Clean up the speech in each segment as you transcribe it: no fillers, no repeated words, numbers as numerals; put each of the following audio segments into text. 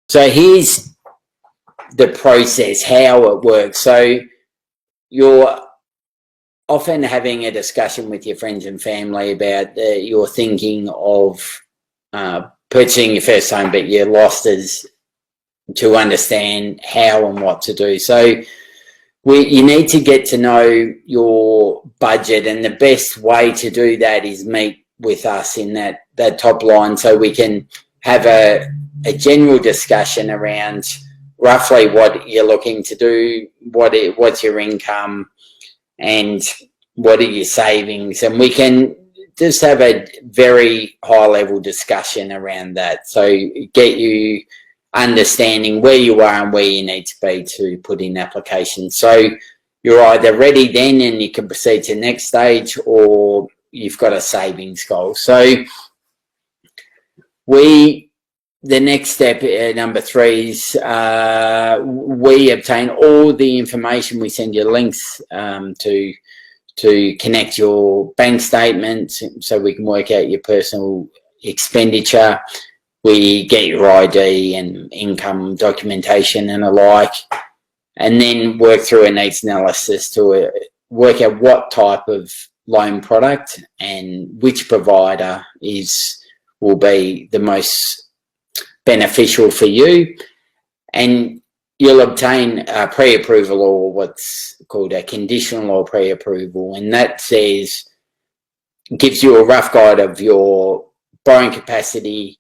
So here's the process, how it works. So you're often having a discussion with your friends and family about your thinking of purchasing your first home, but you're lost as to understand how and what to do. So you need to get to know your budget, and the best way to do that is meet with us in that top line, so we can have a general discussion around roughly what you're looking to do, what's your income, and what are your savings, and we can just have a very high level discussion around that, so get you understanding where you are and where you need to be to put in applications. So you're either ready then and you can proceed to the next stage, or you've got a savings goal. So the next step, number 3, is we obtain all the information. We send you links to connect your bank statement so we can work out your personal expenditure. We get your ID and income documentation and the like, and then work through a needs analysis to work out what type of loan product and which provider will be the most beneficial for you. And you'll obtain a pre-approval, or what's called a conditional or pre-approval, and that gives you a rough guide of your borrowing capacity.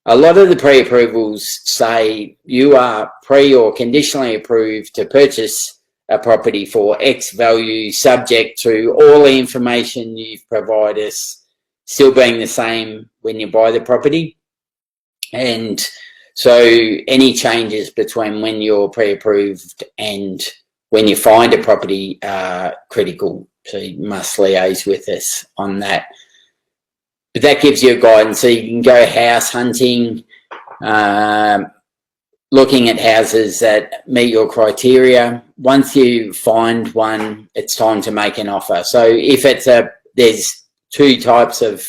A lot of the pre-approvals say you are pre or conditionally approved to purchase a property for X value, subject to all the information you've provided us still being the same when you buy the property. And so any changes between when you're pre-approved and when you find a property are critical. So you must liaise with us on that. But that gives you a guidance, so you can go house hunting, looking at houses that meet your criteria. Once you find one, it's time to make an offer. So if there's 2 types of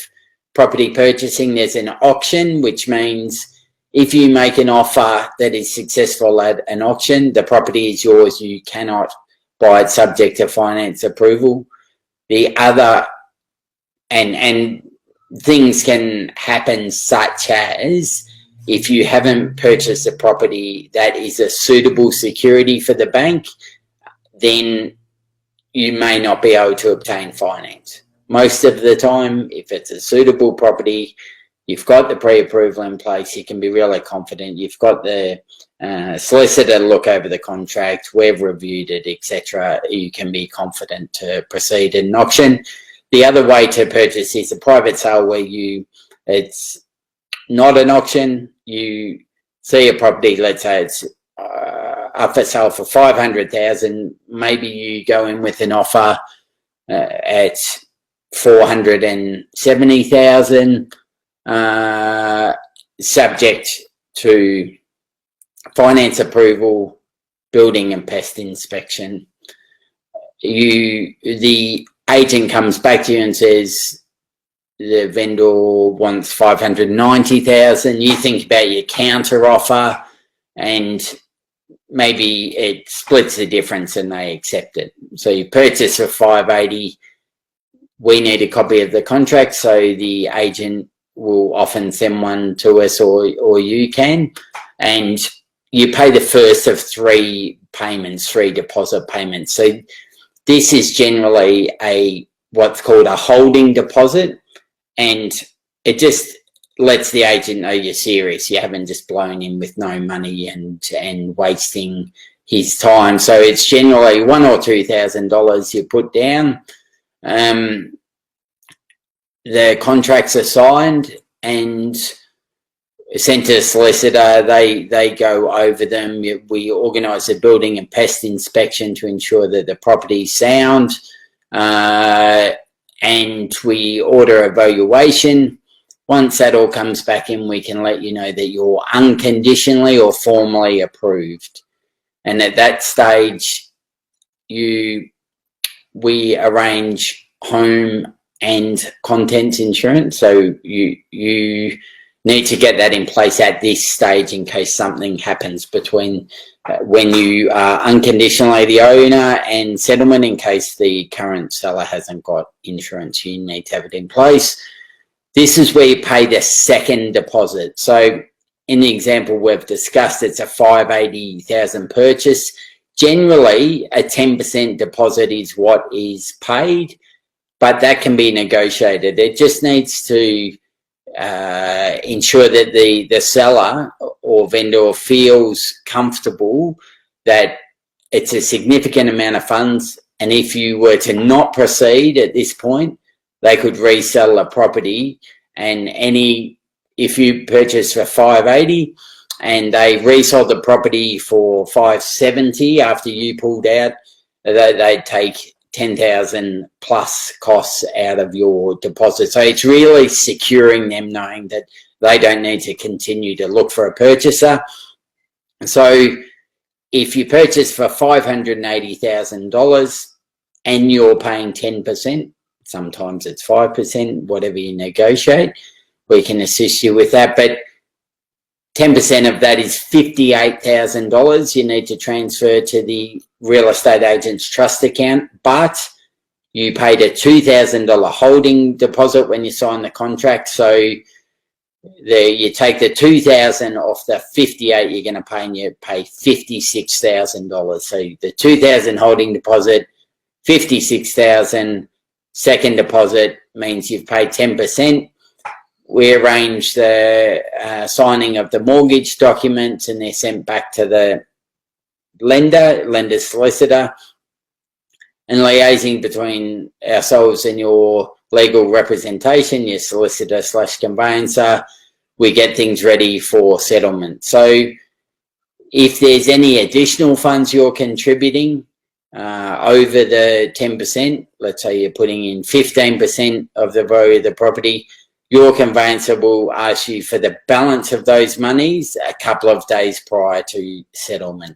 property purchasing. There's an auction, which means if you make an offer that is successful at an auction, the property is yours. You cannot buy it subject to finance approval. The other, and things can happen, such as if you haven't purchased a property that is a suitable security for the bank, then you may not be able to obtain finance. Most of the time, if it's a suitable property, you've got the pre-approval in place, you can be really confident. You've got the solicitor look over the contract, we've reviewed it, etc. You can be confident to proceed in an auction. The other way to purchase is a private sale, where it's not an auction. You see a property, let's say it's up for sale for $500,000. Maybe you go in with an offer at $470,000, subject to finance approval, building and pest inspection. The agent comes back to you and says the vendor wants $590,000. You think about your counter offer, and maybe it splits the difference and they accept it. So you purchase for $580,000. We need a copy of the contract, so the agent will often send one to us, or you can, and you pay the first of 3 payments, 3 deposit payments. So this is generally what's called a holding deposit, and it just lets the agent know you're serious. You haven't just blown in with no money and wasting his time. So it's generally $1,000 or $2,000 you put down. The contracts are signed and sent to a solicitor. They go over them. We organise a building and pest inspection to ensure that the property is sound, and we order a valuation. Once that all comes back in, we can let you know that you're unconditionally or formally approved. And at that stage, we arrange home and contents insurance. So you need to get that in place at this stage in case something happens between when you are unconditionally the owner and settlement. In case the current seller hasn't got insurance, you need to have it in place. This is where you pay the second deposit. So in the example we've discussed, it's a $580,000 purchase. Generally, a 10% deposit is what is paid, but that can be negotiated. It just needs to ensure that the seller or vendor feels comfortable that it's a significant amount of funds, and if you were to not proceed at this point, they could resell a property, and if you purchase for $580 and they resold the property for $570 after you pulled out, they'd take $10,000 plus costs out of your deposit. So it's really securing them, knowing that they don't need to continue to look for a purchaser. So if you purchase for $580,000 and you're paying 10%, sometimes it's 5%, whatever you negotiate, we can assist you with that. But 10% of that is $58,000 you need to transfer to the real estate agent's trust account, but you paid a $2,000 holding deposit when you sign the contract. So you take the $2,000 off the $58,000 you're going to pay, and you pay $56,000. So the $2,000 holding deposit, $56,000 second deposit means you've paid 10%. We arrange the signing of the mortgage documents, and they're sent back to the lender's solicitor, and liaising between ourselves and your legal representation, your solicitor / conveyancer, we get things ready for settlement. So if there's any additional funds you're contributing over the 10%, let's say you're putting in 15% of the value of the property, your conveyancer will ask you for the balance of those monies a couple of days prior to settlement.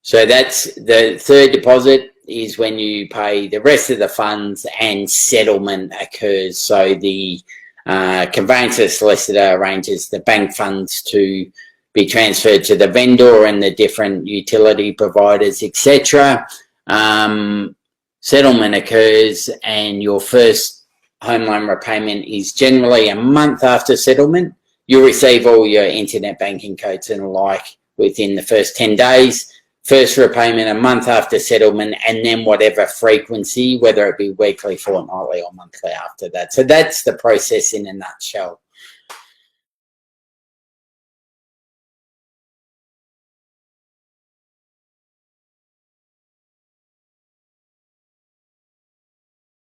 So that's the third deposit, is when you pay the rest of the funds and settlement occurs. So the conveyancer solicitor arranges the bank funds to be transferred to the vendor and the different utility providers, etc. Settlement occurs, and your first home loan repayment is generally a month after settlement. You'll receive all your internet banking codes and the like within the first 10 days. First repayment a month after settlement, and then whatever frequency, whether it be weekly, fortnightly or monthly after that. So that's the process in a nutshell.